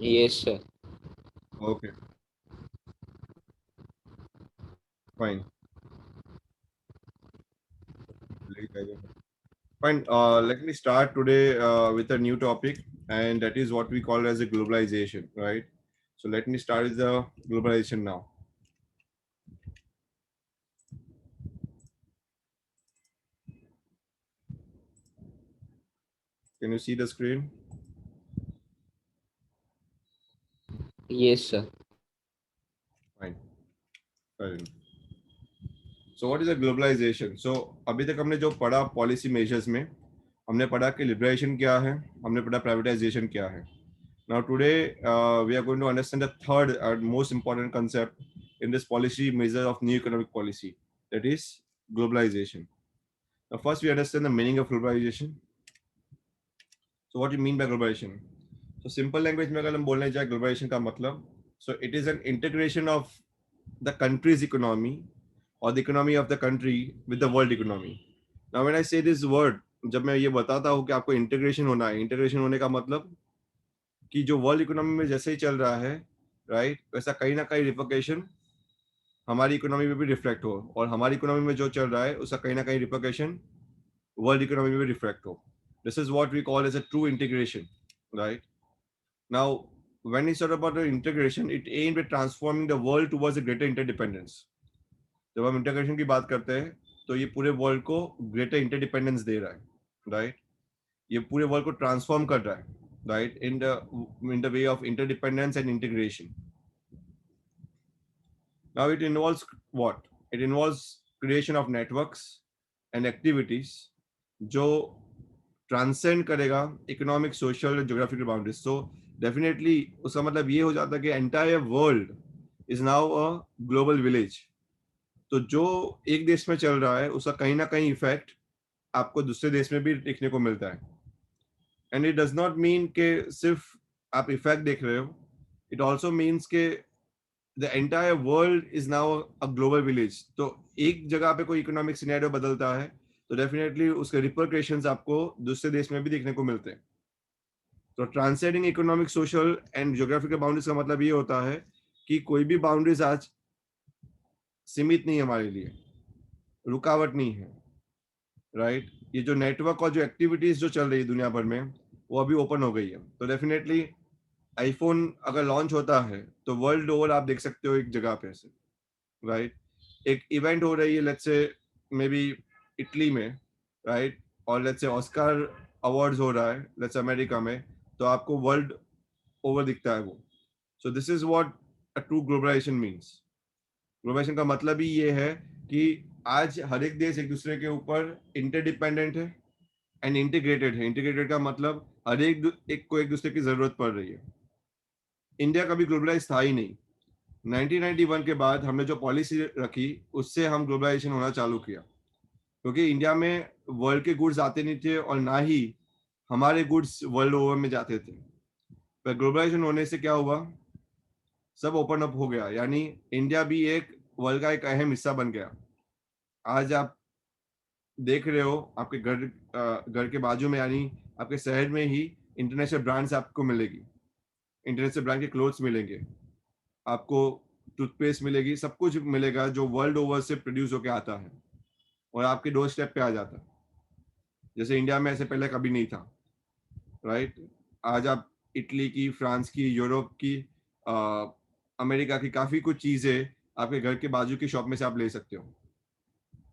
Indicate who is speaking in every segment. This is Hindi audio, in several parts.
Speaker 1: Yes, sir.
Speaker 2: Okay, fine. Fine. Let me start today with a new topic, and that is what we call as a globalization, right? So let me start with the globalization now. Can you see the screen?
Speaker 1: Yes, sir.
Speaker 2: Fine. Fine. So what is a globalization? So अभी तक हमने जो पढ़ा पॉलिसी मेजर्स में, हमने पढ़ा कि लिबरेशन क्या है, हमने पढ़ा प्राइवेटाइजेशन क्या है. Now today we are going to understand the third and most important concept in this policy measure of new economic policy, that is globalization. Now first we understand the meaning of globalization. So what do you mean by globalization? So simple language में अगर हम बोलने जाए globalization का मतलब, so it is an integration of the country's economy or the economy of the country with the world economy. Now when I say this word, जब मैं ये बताता हूँ कि आपको इंटीग्रेशन होना है, इंटीग्रेशन होने का मतलब कि जो वर्ल्ड इकोनॉमी में जैसे ही चल रहा है, राइट, वैसा कहीं ना कहीं रिपोर्केशन हमारी इकोनॉमी में भी रिफ्लेक्ट हो, और हमारी इकोनॉमी में जो चल रहा है उसका कहीं ना कहीं रिपोर्केशन वर्ल्ड इकोनॉमी में भी रिफ्लेक्ट हो. This is what we call as a true integration, right. Now when we talk about the integration, it aimed at transforming the world towards a greater interdependence. जब हम इंटीग्रेशन की बात करते हैं तो ये पूरे वर्ल्ड को ग्रेटर इंटरडिपेंडेंस दे रहा है, राइट. ये पूरे वर्ल्ड को ट्रांसफॉर्म कर रहा है, right, in the way of interdependence and integration. Now it involves what? It involves creation of networks and activities जो ट्रांसेंड करेगा economic, social, geographical boundaries. So definitely उसका मतलब ये हो जाता है कि entire world is now a global village. तो जो एक देश में चल रहा है उसका कहीं ना कहीं इफेक्ट आपको दूसरे देश में भी देखने को मिलता है. And it does not mean कि सिर्फ आप इफेक्ट देख रहे हो. इट ऑल्सो मीन्स के the entire world is now a global village. तो एक जगह पे कोई इकोनॉमिक सिनेरियो बदलता है तो डेफिनेटली उसके रिपरकशंस आपको दूसरे देश में भी देखने को मिलते हैं. तो transcending economic, social and geographical boundaries का मतलब ये होता है कि कोई भी बाउंड्रीज आज सीमित नहीं है हमारे लिए, रुकावट नहीं है, राइट. ये जो नेटवर्क और जो एक्टिविटीज जो चल रही है दुनिया भर में, वो अभी ओपन हो गई है. तो डेफिनेटली आईफोन अगर लॉन्च होता है तो वर्ल्ड ओवर आप देख सकते हो एक जगह पे से, राइट. एक इवेंट हो रही है let's say may be Italy में, राइट, और लेट्स से ऑस्कर अवार्ड्स हो रहा है लेट्स अमेरिका में, तो आपको वर्ल्ड ओवर दिखता है वो. So this is what a true globalisation means. Globalisation का मतलब ही ये है कि आज हर एक देश एक दूसरे के ऊपर इंटरडिपेंडेंट है एंड इंटीग्रेटेड है. इंटीग्रेटेड का मतलब हर एक को एक दूसरे की जरूरत पड़ रही है. इंडिया कभी ग्लोबलाइज था ही नहीं. 1991 के बाद हमने जो पॉलिसी रखी उससे हम ग्लोबलाइजेशन होना चालू किया, क्योंकि इंडिया में वर्ल्ड के गुड्स आते नहीं थे और ना ही हमारे गुड्स वर्ल्ड ओवर में जाते थे. पर ग्लोबलाइजेशन होने से क्या हुआ, सब ओपन अप हो गया, यानी इंडिया भी एक वर्ल्ड का एक अहम हिस्सा बन गया. आज आप देख रहे हो आपके घर के बाजू में, यानी आपके शहर में ही इंटरनेशनल ब्रांड्स आपको मिलेगी, इंटरनेशनल ब्रांड के क्लोथ्स मिलेंगे आपको, टूथपेस्ट मिलेगी, सब कुछ मिलेगा जो वर्ल्ड ओवर से प्रोड्यूस होकर आता है और आपके डोर स्टेप पे आ जाता है. जैसे इंडिया में ऐसे पहले कभी नहीं था, राइट. आज आप इटली की, फ्रांस की, यूरोप की, अमेरिका की काफी कुछ चीजें आपके घर के बाजू की शॉप में से आप ले सकते हो.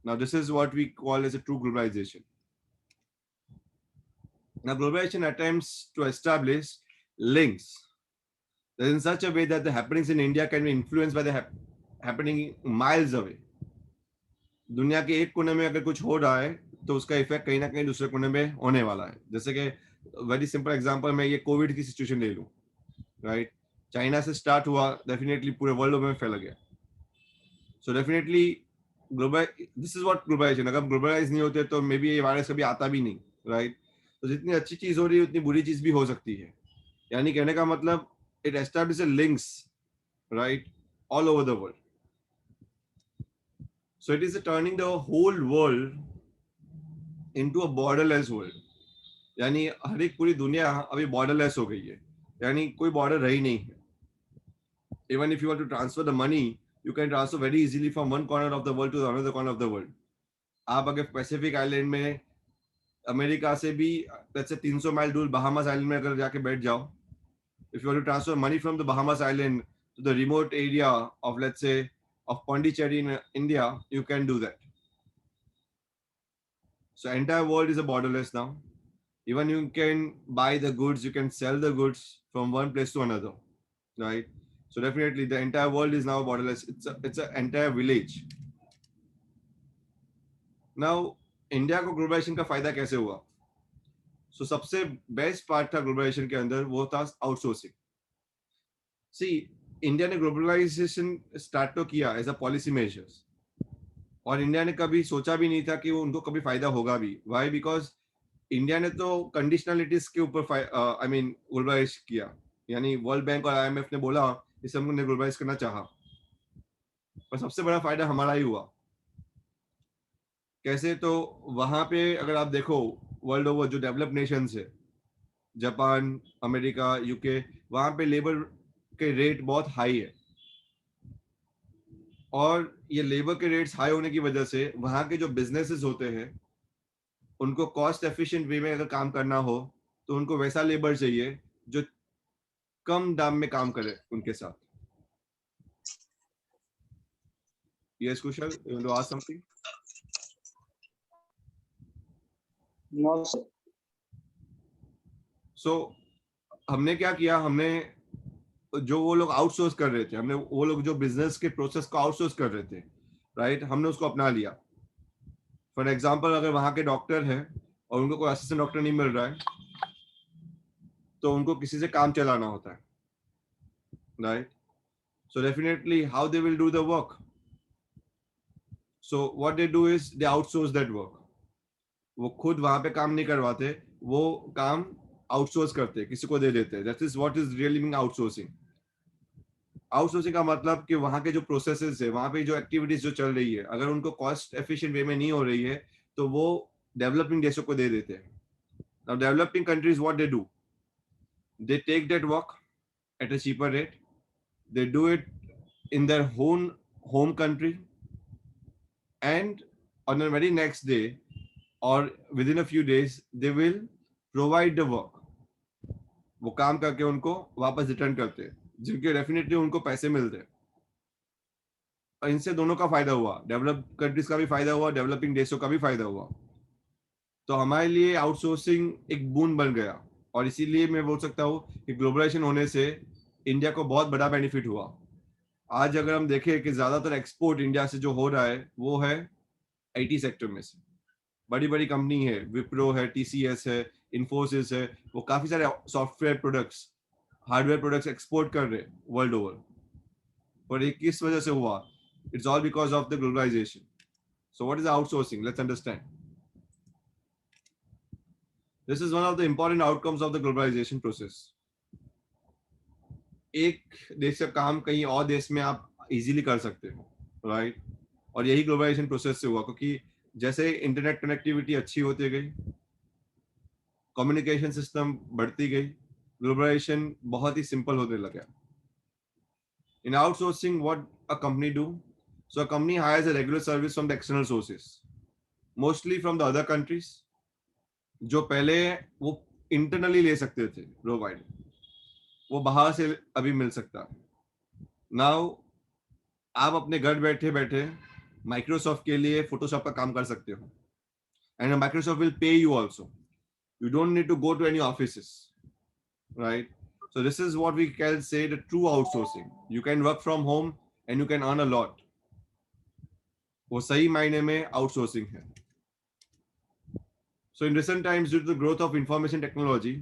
Speaker 2: Now this is what we call as a true globalisation. Now globalization attempts to establish links in such a way that the happenings in India can be influenced by the happening miles away. दुनिया के एक कोने में अगर कुछ हो रहा है तो उसका इफेक्ट कहीं ना कहीं दूसरे कोने में होने वाला है. जैसे कि वेरी सिंपल एग्जांपल, मैं ये कोविड की सिचुएशन ले लूं, राइट. चाइना से स्टार्ट हुआ, डेफिनेटली पूरे वर्ल्ड में फैल गया. So definitely global, this is what globalisation. अगर ग्लोबलाइज नहीं होते तो मे बी ये वायरस कभी आता भी नहीं, राइट. तो जितनी अच्छी चीज हो रही है उतनी बुरी चीज भी हो सकती है. यानी कहने का मतलब it establish links, right, all over the world. So it is turning the whole world into a borderless world. यानी हर एक पूरी दुनिया अभी बॉर्डरलेस हो गई है. यानी कोई बॉर्डर रही नहीं है. Even if you want to transfer the money, you can transfer very easily from one corner of the world to another corner of the world. आप अगर पैसिफिक आइलैंड में अमेरिका से भी let's say 300 माइल दूर बहामास आइलैंड में अगर जाके बैठ जाओ, if you want to transfer money from the Bahamas island to the remote area of let's say of Pondicherry in India, you can do that. So entire world is a borderless now. Even you can buy the goods, you can sell the goods from one place to another, right? So definitely the entire world is now borderless. It's an entire village. Now India को ग्लोबलाइजेशन का फायदा कैसे हुआ? So सबसे बेस्ट पार्ट था ग्लोबलाइजेशन के अंदर वो था आउटसोर्सिंग. सी इंडिया ने ग्लोबलाइजेशन स्टार्ट तो किया एज अ पॉलिसी मेजर्स, और इंडिया ने कभी सोचा भी नहीं था कि उनको कभी फायदा होगा भी. वाई? बिकॉज इंडिया ने तो कंडीशनलिटीज के ऊपर आई मीन ग्लोबलाइज किया. यानी वर्ल्ड बैंक और आईएमएफ ने बोला इसे हमने ग्लोबलाइज करना चाहा, पर सबसे बड़ा फायदा हमारा ही हुआ. कैसे? तो वहां पे अगर आप देखो वर्ल्ड ओवर जो डेवलप नेशंस है, जापान, अमेरिका, यूके, वहां पे लेबर के रेट बहुत हाई है. और ये लेबर के रेट्स हाई होने की वजह से वहां के जो बिजनेसेस होते हैं उनको कॉस्ट एफिशिएंट वे में अगर काम करना हो तो उनको वैसा लेबर चाहिए जो कम दाम में काम करे उनके साथ. Yes Kushal, you want to ask something?
Speaker 3: No, sir.
Speaker 2: सो हमने क्या किया, हमने जो वो लोग आउटसोर्स कर रहे थे, हमने वो लोग जो बिजनेस के प्रोसेस को आउटसोर्स कर रहे थे, राइट, हमने उसको अपना लिया. फॉर एग्जांपल अगर वहां के डॉक्टर हैं और उनको कोई असिस्टेंट डॉक्टर नहीं मिल रहा है तो उनको किसी से काम चलाना होता है, right? So definitely how they will do the work? So what they do is they outsource that work. वो खुद वहां पे काम नहीं करवाते, वो काम आउटसोर्स करते, किसी को दे देते. That is what is really meaning outsourcing. Outsourcing का मतलब कि वहां के जो प्रोसेसेस है, वहां पे जो एक्टिविटीज जो चल रही है, अगर उनको कॉस्ट एफिशिएंट वे में नहीं हो रही है तो वो डेवलपिंग देशों को दे देते हैं. Now developing countries what they do, they take that work at a cheaper rate, they do it in their own home country, and on the very next day or within a few days they will provide the work. वो काम करके उनको वापस रिटर्न करते हैं, जिनके डेफिनेटली उनको पैसे मिलते हैं. और इनसे दोनों का फायदा हुआ, डेवलप कंट्रीज का भी फायदा हुआ, डेवलपिंग देशों का भी फायदा हुआ. तो हमारे लिए आउटसोर्सिंग एक बून बन गया, और इसीलिए मैं बोल सकता हूँ कि ग्लोबलाइजेशन होने से इंडिया को बहुत बड़ा बेनिफिट हुआ. आज अगर हम देखें कि ज्यादातर एक्सपोर्ट इंडिया से जो हो रहा है वो है आईटी सेक्टर में से. बड़ी बड़ी कंपनी है, विप्रो है, टीसीएस है, इन्फोसिस है, वो काफी सारे software products, hardware products export कर रहे हैं वर्ल्ड ओवर. और ये किस वजह से हुआ? It's all because of the globalisation. So what is outsourcing? Let's understand. This is one of the important outcomes of the globalization process. एक देश का काम कहीं और देश में आप इजीली कर सकते हो, राइट? और यही ग्लोबलाइजेशन प्रोसेस से हुआ, क्योंकि जैसे इंटरनेट कनेक्टिविटी अच्छी होती गई, कम्युनिकेशन सिस्टम बढ़ती गई, ग्लोबलाइजेशन बहुत ही सिंपल होने लगा. In outsourcing what a company do? So a company hires a regular service from the external sources, mostly from the other countries, जो पहले वो इंटरनली ले सकते थे प्रोवाइड, वो बाहर से अभी मिल सकता है. नाउ आप अपने घर बैठे बैठे माइक्रोसॉफ्ट के लिए फोटोशॉप का काम कर सकते हो, and Microsoft will pay you also. You don't need to go to any offices, right? So this is what we can say the true outsourcing. You can work from home and you can earn a lot. वो सही मायने में आउटसोर्सिंग है. So in recent times due to the growth of information technology,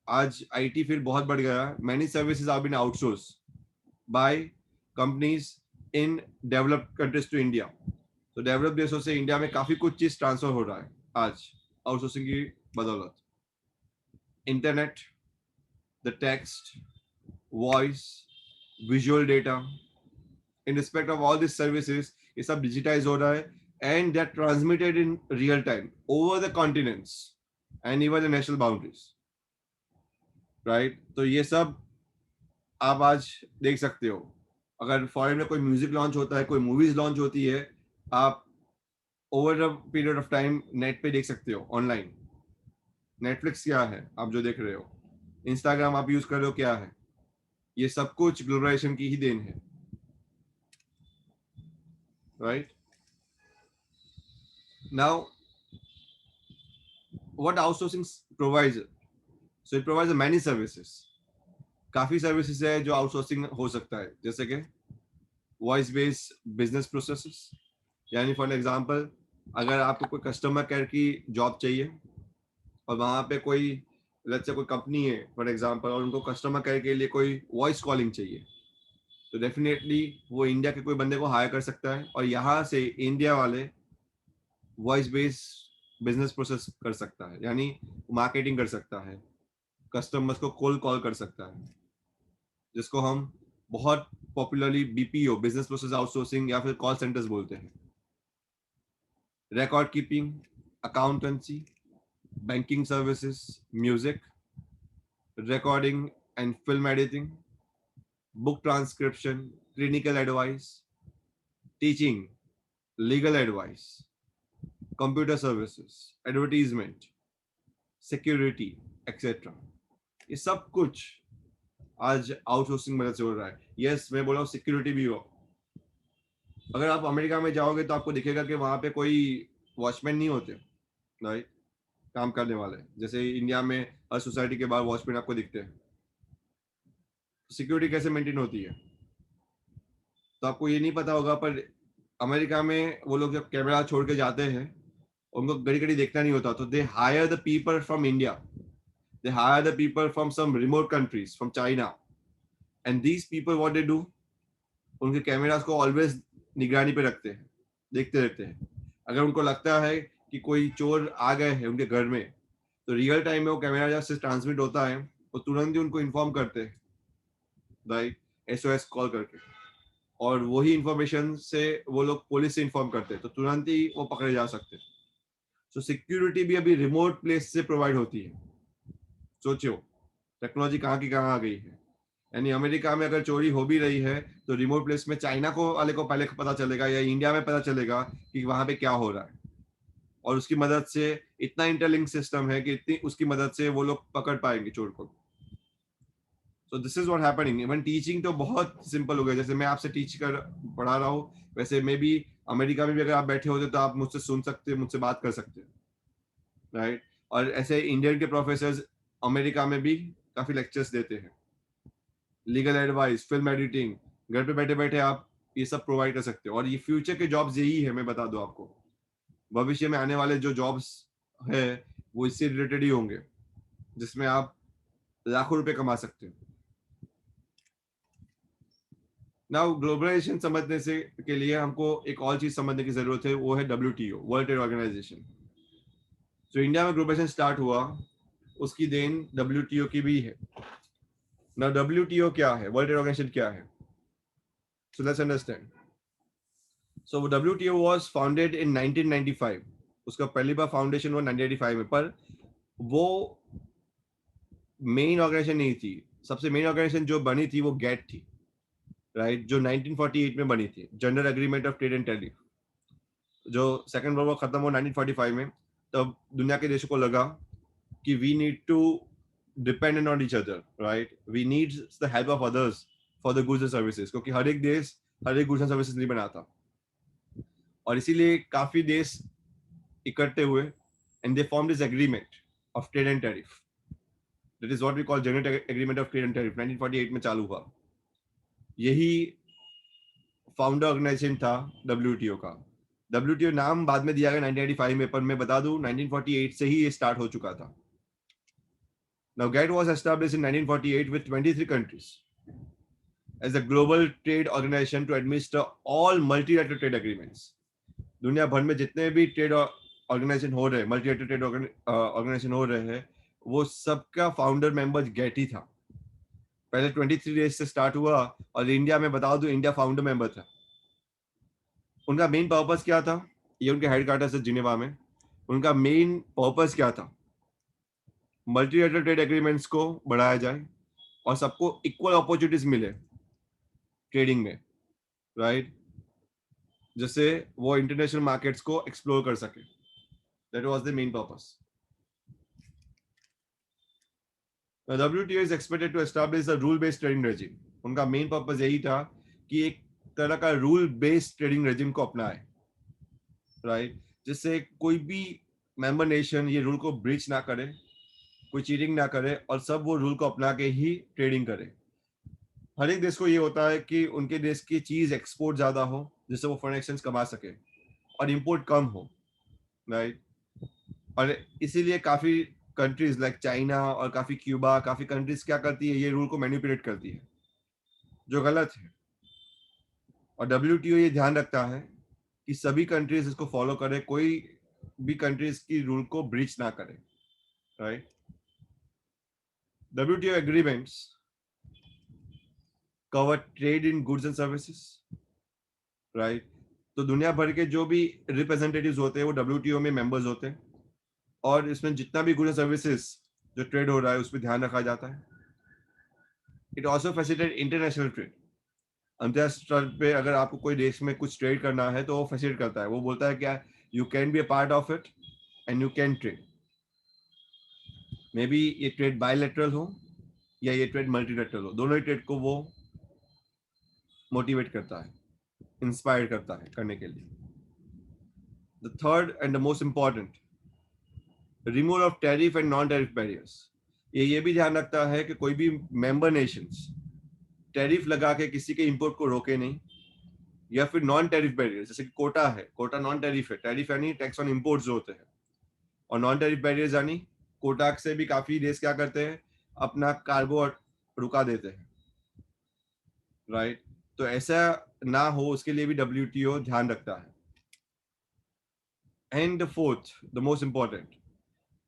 Speaker 2: आज आईटी फील्ड बहुत बढ़ गया. Many services are been outsource by companies in developed countries to India. तो डेवलप देशों से इंडिया में काफी कुछ चीज ट्रांसफर हो रहा है आज आउटसोर्सिंग की बदौलत. Internet, the text, voice, visual data, in respect of all this services, ये सब डिजिटाइज हो रहा है, and that transmitted in real time over the continents and even the national boundaries. Right? तो ये सब आप आज देख सकते हो। अगर फॉरेन में कोई म्यूजिक लॉन्च होता है, कोई मूवीज लॉन्च होती है, आप over a period of time net पे देख सकते हो ऑनलाइन। नेटफ्लिक्स क्या है आप जो देख रहे हो, इंस्टाग्राम आप यूज कर रहे हो क्या है, ये सब कुछ ग्लोबलाइजेशन की ही देन है, right? Now what outsourcing provides, so it provides many services. काफी सर्विसेज है जो आउटसोर्सिंग हो सकता है, जैसे कि वॉइस बेस्ड बिजनेस प्रोसेसेस, यानी फॉर एग्जांपल अगर आपको कोई कस्टमर केयर की जॉब चाहिए और वहां पे कोई लेट्स से कोई कंपनी है फॉर एग्जांपल, और उनको कस्टमर केयर के लिए कोई वॉइस कॉलिंग चाहिए, तो डेफिनेटली वो इंडिया के कोई बंदे को हायर कर सकता है और यहाँ से इंडिया वाले वॉइस बेस्ड बिजनेस प्रोसेस कर सकता है, यानी मार्केटिंग कर सकता है, कस्टमर्स को कोल्ड कॉल कर सकता है, जिसको हम बहुत popularly BPO, business process outsourcing या फिर कॉल सेंटर्स बोलते हैं। Record keeping, accountancy, banking services, music, recording and film editing, book transcription, clinical advice, teaching, legal advice, computer services, advertisement, security, etc. ये सब कुछ आज आउटसोर्सिंग मदद से हो रहा है। यस, मैं बोल रहा हूँ सिक्योरिटी भी हो। अगर आप अमेरिका में जाओगे तो आपको दिखेगा कि वहां पे कोई वॉचमैन नहीं होते, राइट? काम करने वाले, जैसे इंडिया में हर सोसाइटी के बाहर वॉचमैन आपको दिखते हैं। सिक्योरिटी कैसे मेंटेन होती है तो आपको ये नहीं पता होगा, पर अमेरिका में वो लोग जब कैमरा छोड़ के जाते हैं, उनको घड़ी घड़ी देखना नहीं होता, तो they hire the people from India, they hire the people from some remote countries, from China, and these people what they do, उनके कैमरास को ऑलवेज निगरानी पे रखते हैं, देखते रहते हैं। अगर उनको लगता है कि कोई चोर आ गए हैं उनके घर में, तो रियल टाइम में वो कैमरा जब से ट्रांसमिट होता है, वो तुरंत ही उनको इन्फॉर्म करते हैं, राइट? एसओएस कॉल करके, और वही इंफॉर्मेशन से वो लोग पुलिस से इन्फॉर्म करते हैं, तो तुरंत ही वो पकड़े जा सकते हैं। सो सिक्योरिटी भी अभी रिमोट प्लेस से प्रोवाइड होती है। सोचो टेक्नोलॉजी कहाँ की कहाँ आ गई है। यानी अमेरिका में अगर चोरी हो भी रही है तो रिमोट प्लेस में चाइना को वाले को पहले पता चलेगा या इंडिया में पता चलेगा कि वहां पे क्या हो रहा है, और उसकी मदद से इतना इंटरलिंक सिस्टम है कि इतनी उसकी मदद से वो लोग पकड़ पाएंगे चोर को। सो this is what happening. Even teaching तो बहुत सिंपल हो गया, जैसे मैं आपसे टीच कर पढ़ा रहा हूँ, वैसे मे भी अमेरिका में भी अगर आप बैठे होते तो आप मुझसे सुन सकते, मुझसे बात कर सकते, राइट? और ऐसे इंडियन के प्रोफेसर अमेरिका में भी काफी लेक्चर्स देते हैं, लीगल एडवाइस, फिल्म एडिटिंग, घर पे बैठे बैठे आप ये सब प्रोवाइड कर सकते हो। और ये फ्यूचर के जॉब्स यही है, मैं बता दूं आपको, भविष्य में आने वाले जो जॉब्स है वो इससे रिलेटेड ही होंगे, जिसमें आप लाखों रुपए कमा सकते हो। नाउ ग्लोबलाइजेशन समझने से के लिए हमको एक और चीज समझने की जरूरत है, वो है WTO, वर्ल्ड ट्रेड ऑर्गेनाइजेशन। तो इंडिया में ग्लोबलाइजेशन स्टार्ट हुआ, उसकी देन WTO की भी है। नाउ WTO क्या है, वर्ल्ड ट्रेड ऑर्गेनाइजेशन क्या है? So let's understand. So WTO was founded in 1995। उसका पहली बार फाउंडेशन हुआ 1985 में, पर वो मेन ऑर्गेनाइजेशन नहीं थी। सबसे मेन ऑर्गेनाइजेशन जो बनी थी वो गेट थी, राइट? जो 1948 में बनी थी, general agreement of trade and tariff. जो सेकंड वर्ल्ड वॉर खत्म हुआ 1945 में, तब दुनिया के देशों को लगा कि we need to depend on each other, right? We need the help of others for the goods and services, क्योंकि हर एक देश हर एक गुड्स एंड सर्विसेज नहीं बनाता, और इसीलिए काफी देश इकट्ठे हुए and they form this agreement of trade and tariff. That is what we call general agreement of trade and tariff. 1948 में चालू हुआ। यही फाउंडर ऑर्गेनाइजेशन था WTO का। WTO नाम बाद में दिया गया 1985 में, पर मैं बता दूं 1948 से ही ये स्टार्ट हो चुका था। Now GATT was established in 1948 with 23 countries as a global trade organization to administer all multilateral trade agreements. दुनिया भर में जितने भी ट्रेड ऑर्गेनाइजेशन हो रहे हैं, मल्टीलेटरल ट्रेड ऑर्गेनाइजेशन हो रहे हैं, वो सबका फाउंडर मेंबर GATT ही था। पहले 23 देश से स्टार्ट हुआ, और इंडिया में बता दूं इंडिया फाउंडर मेंबर था। उनका मेन पर्पस क्या था? ये उनके हेडक्वार्टर्स है जिनेवा में। उनका मेन पर्पस क्या था? मल्टीलेटरल ट्रेड एग्रीमेंट्स को बढ़ाया जाए और सबको इक्वल अपॉर्चुनिटीज मिले ट्रेडिंग में, राइट, जिससे वो इंटरनेशनल मार्केट्स को एक्सप्लोर कर सके. That was the main purpose. The WTO is expected to establish a rule-based trading regime. उनका मेन पर्पस यही था कि एक तरह का रूल बेस्ड ट्रेडिंग रेजिम को अपनाए, राइट, जिससे कोई भी मेंबर नेशन ये रूल को ब्रीच ना करे, कोई चीटिंग ना करे और सब वो रूल को अपना के ही ट्रेडिंग करे. हर एक देश को ये होता है कि उनके देश की चीज एक्सपोर्ट ज्यादा हो जिससे वो फॉरेन एक्सचेंज कमा सके और इंपोर्ट कम हो, राइट. और इसीलिए काफी कंट्रीज लाइक चाइना और काफी क्यूबा, काफी कंट्रीज क्या करती है, ये रूल को मैनिपुलेट करती है, जो गलत है. और WTO ये ध्यान रखता है कि सभी कंट्रीज इसको फॉलो करे, कोई भी कंट्रीज की रूल को ब्रीच ना करे, right. WTO agreements cover trade in goods and services, right. तो दुनिया भर के जो भी रिप्रेजेंटेटिव्स होते हैं वो WTO में मेंबर्स होते हैं और इसमें जितना भी गुड्स एंड सर्विसेज जो ट्रेड हो रहा है उस पर ध्यान रखा जाता है. It also facilitate international trade. अंतर्राष्ट्रीय स्तर पे अगर आपको कोई देश में कुछ ट्रेड करना है तो वो फैसिलिटेट करता है. वो बोलता है क्या, you can be a part of it and you can trade. May be ये ट्रेड बायलैटरल हो या ये ट्रेड मल्टीलैटरल हो, दोनों ही ट्रेड को वो मोटिवेट करता है, इंस्पायर करता है करने के लिए. The third and the most important, removal of tariff and non tariff barriers. ये भी ध्यान रखता है कि कोई भी मेंबर नेशंस टैरिफ लगा के किसी के इंपोर्ट को रोके नहीं, या फिर नॉन टैरिफ बैरियर, जैसे कि कोटा है, कोटा नॉन टैरिफ है. टैरिफ यानी टैक्स ऑन इंपोर्ट्स जो होते हैं, और नॉन टैरिफ बैरियर्स यानी कोटा से भी काफी देश क्या करते हैं, अपना कार्गो रुका देते हैं, राइट. तो ऐसा ना हो उसके लिए भी WTO ध्यान रखता है. And the fourth, the most important,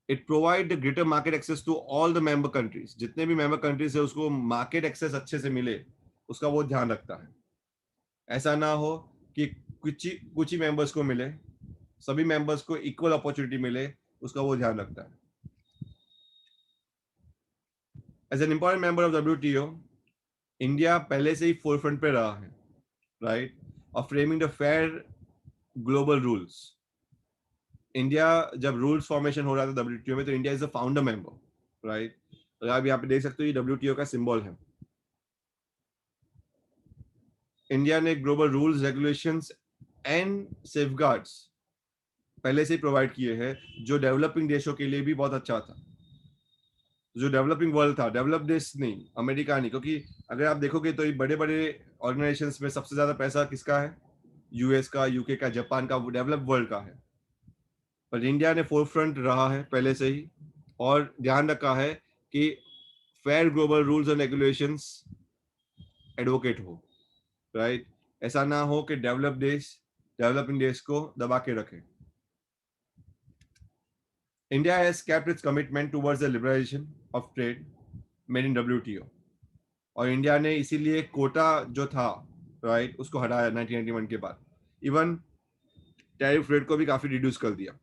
Speaker 2: it provide the greater market access to all the member countries. जितने भी मेंबर कंट्रीज है उसको मार्केट एक्सेस अच्छे से मिले, उसका वो ध्यान रखता है. ऐसा ना हो कि कुछ ही मेंबर्स को मिले, सभी मेंबर्स को इक्वल अपॉर्चुनिटी मिले, उसका वो ध्यान रखता है. As an important member of WTO, India पहले से ही फोरफ्रंट पे रहा है, राइट, और framing the fair global rules. India जब रूल्स फॉर्मेशन हो रहा था WTO में, तो India is the founder member, right. तो आप यहाँ पे देख सकते हो ये WTO का सिंबल है. इंडिया ने global rules, regulations and safeguards पहले से ही प्रोवाइड किए हैं, जो डेवलपिंग देशों के लिए भी बहुत अच्छा था. जो डेवलपिंग वर्ल्ड था, डेवलप देश नहीं, अमेरिका नहीं, क्योंकि अगर आप देखोगे तो ये बड़े बड़े ऑर्गेनाइजेशंस में सबसे ज्यादा पैसा किसका है, US का, UK का, जापान का, डेवलप वर्ल्ड का है. पर इंडिया ने फोरफ्रंट रहा है पहले से ही और ध्यान रखा है कि fair global rules and regulations advocate हो, राइट. ऐसा ना हो कि डेवलपिंग देश को दबा के रखे. India has kept its commitment towards the liberalization of trade made in WTO. और इंडिया ने इसीलिए कोटा जो था, राइट, उसको हटाया 1991 के बाद. इवन टैरिफ रेट को भी काफी रिड्यूस कर दिया.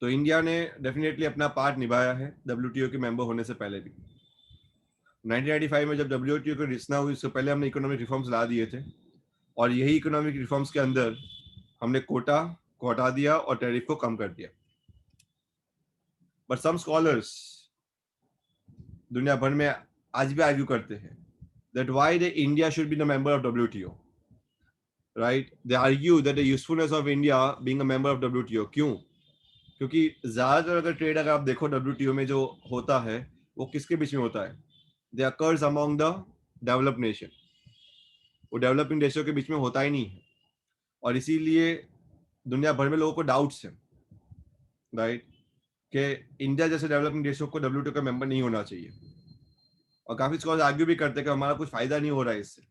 Speaker 2: तो इंडिया ने डेफिनेटली अपना पार्ट निभाया है WTO के मेंबर होने से पहले भी. 1995 में जब WTO की रचना हुई, उससे पहले हमने इकोनॉमिक रिफॉर्म्स ला दिए थे, और यही इकोनॉमिक रिफॉर्म्स के अंदर हमने कोटा को हटा दिया और टैरिफ को कम कर दिया. बट सम स्कॉलर्स दुनिया भर में आज भी आर्ग्यू करते हैं that why the India should be the member of WTO, right. They argue that the usefulness of India being a member of WTO. क्यों? क्योंकि ज्यादातर अगर ट्रेड अगर आप देखो WTO में जो होता है वो किसके बीच में होता है, they occurs among the developed nation. वो डेवलपिंग देशों के बीच में होता ही नहीं है, और इसीलिए दुनिया भर में लोगों को डाउट्स है, राइट, कि इंडिया जैसे डेवलपिंग देशों को WTO का मेंबर नहीं होना चाहिए. और काफी स्कॉलर्स आर्ग्यू भी करते हैं कि हमारा कुछ फायदा नहीं हो रहा है इससे.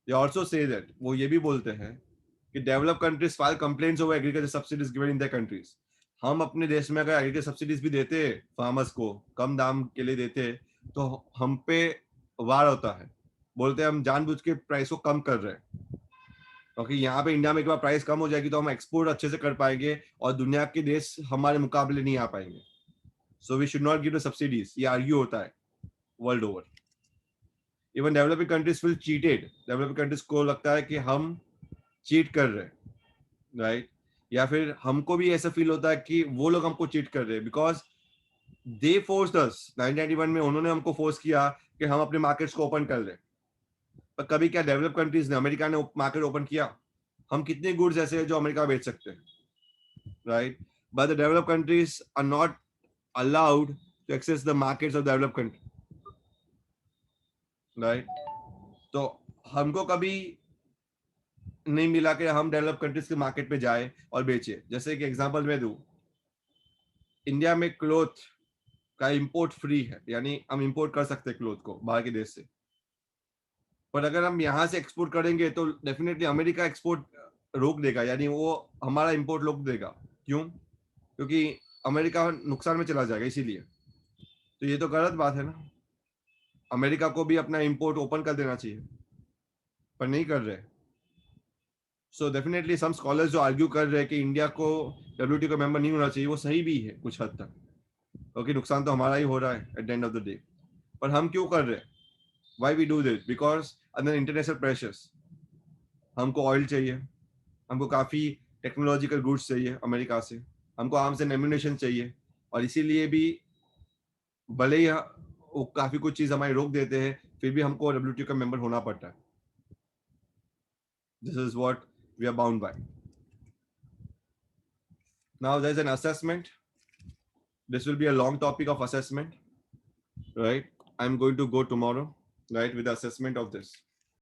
Speaker 2: They also say that, वो ये भी बोलते हैं कि develop countries file complaints over agriculture subsidies given in their countries. हम अपने देश में अगर एग्रीकल्चर सब्सिडीज भी देते फार्मर्स को, कम दाम के लिए देते, तो हम पे वार होता है. बोलते हैं हम जानबूझ के प्राइस को कम कर रहे हैं, क्योंकि यहाँ पे इंडिया में एक बार प्राइस कम हो जाएगी तो हम एक्सपोर्ट अच्छे से कर पाएंगे और दुनिया के देश हमारे मुकाबले नहीं आ पाएंगे. so we should not give the subsidies. ये argue होता है world over. Even developing countries feel cheated. Developing countries को लगता है कि हम cheat कर रहे हैं, right? या फिर हमको भी ऐसा फील होता है कि वो लोग हमको cheat कर रहे हैं because they forced us. 1991 में उन्होंने हमको force किया कि हम अपने markets को open कर लें. पर कभी क्या developed countries ने, अमेरिका ने market open किया? हम कितने goods ऐसे हैं जो अमेरिका बेच सकते हैं, right? But the developed countries are not allowed to access the markets of the developed country, right? तो हमको कभी नहीं मिला कि हम डेवलप कंट्रीज के मार्केट पे जाए और बेचे. जैसे कि एग्जांपल मैं दूं, इंडिया में क्लोथ का इंपोर्ट फ्री है, यानी हम इंपोर्ट कर सकते हैं क्लोथ को बाहर के देश से. पर अगर हम यहाँ से एक्सपोर्ट करेंगे तो डेफिनेटली अमेरिका एक्सपोर्ट रोक देगा, यानी वो हमारा इंपोर्ट रोक देगा. क्यों? क्योंकि अमेरिका नुकसान में चला जाएगा. इसीलिए तो ये तो गलत बात है ना. अमेरिका को भी अपना इंपोर्ट ओपन कर देना चाहिए, पर नहीं कर रहे. सो डेफिनेटली सम स्कॉलर्स जो आर्ग्यू कर रहे हैं कि इंडिया को WTO का मेंबर नहीं होना चाहिए, वो सही भी है कुछ हद तक, क्योंकि नुकसान तो हमारा ही हो रहा है at the end of the day. पर हम क्यों कर रहे हैं? Why we do this? Because अंदर इंटरनेशनल प्रेशर्स. हमको ऑयल चाहिए, हमको काफ़ी टेक्नोलॉजिकल गुड्स चाहिए अमेरिका से, हमको आर्म्स एंड एम्यूनेशन चाहिए, और इसीलिए भी भले ही वो काफ़ी कुछ चीज़ हमारी रोक देते हैं, फिर भी हमको WTO का मेंबर होना पड़ता है. This is what we are bound by. Now there's an assessment. This will be a long topic of assessment, right? I'm going to go tomorrow, right, with the assessment of this.